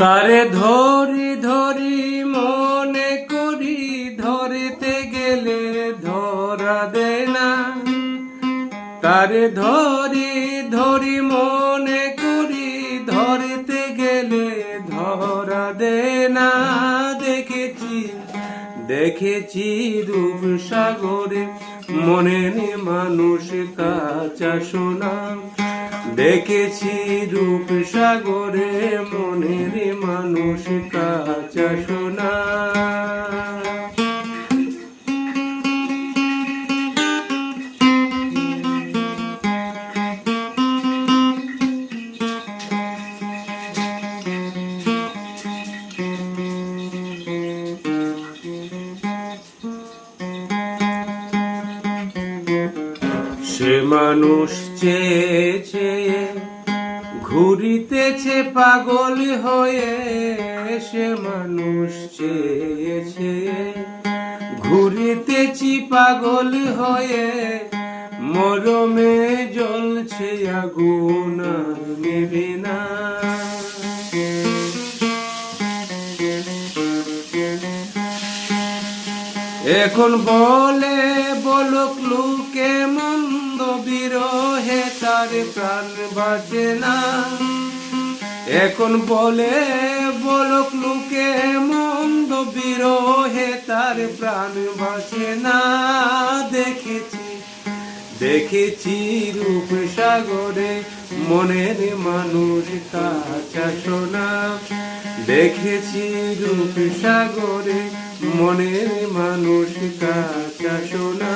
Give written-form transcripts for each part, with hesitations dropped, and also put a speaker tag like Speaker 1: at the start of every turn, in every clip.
Speaker 1: তারে ধরি ধরি মনে করি, ধরতে গেলে ধরা দেয় না। তারে ধরি ধরি মনে করি, ধরতে গেলে ধরা দেয় না। দেখেছি দেখেছি রূপসাগরে মনের মানুষ কাঁচা সোনা। দেখেছি রূপসাগরে মনের মানুষ কাঁচা সোনা। সে মানুষ চেয়ে চেয়ে ঘুরিতেছে পাগল হয়ে। সে মানুষ চেয়ে চেয়ে ঘুরিতেছি পাগল হয়ে। মরমে জ্বলছে আগুন আর নেবে না। এখন বলে বলুক লোকে মন্দ, বিরহে তার প্রাণ বাঁচে না। এখন বলে বলুক লোকে মন্দ, বিরহে তার প্রাণ বাঁচে না। দেখেছি দেখেছি রূপসাগরে মনের মানুষ কাঁচা সোনা। দেখেছি রূপসাগরে মনের মানুষ কাঁচা সোনা।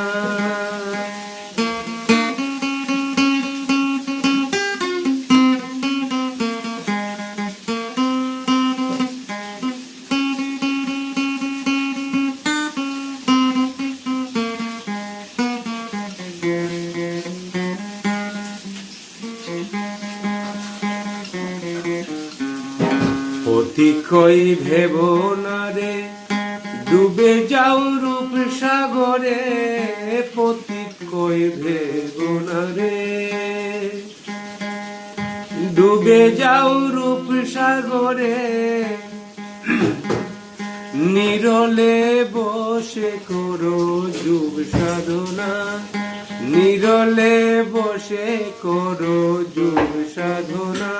Speaker 1: অতিকই ভেব না রে, ডুবে যাও রূপসাগরে। পতিকই ভেব না রে, ডুবে যাও রূপসাগরে। নিরলে বসে করো যোগ সাধনা। নিরলে বসে করো যোগ সাধনা।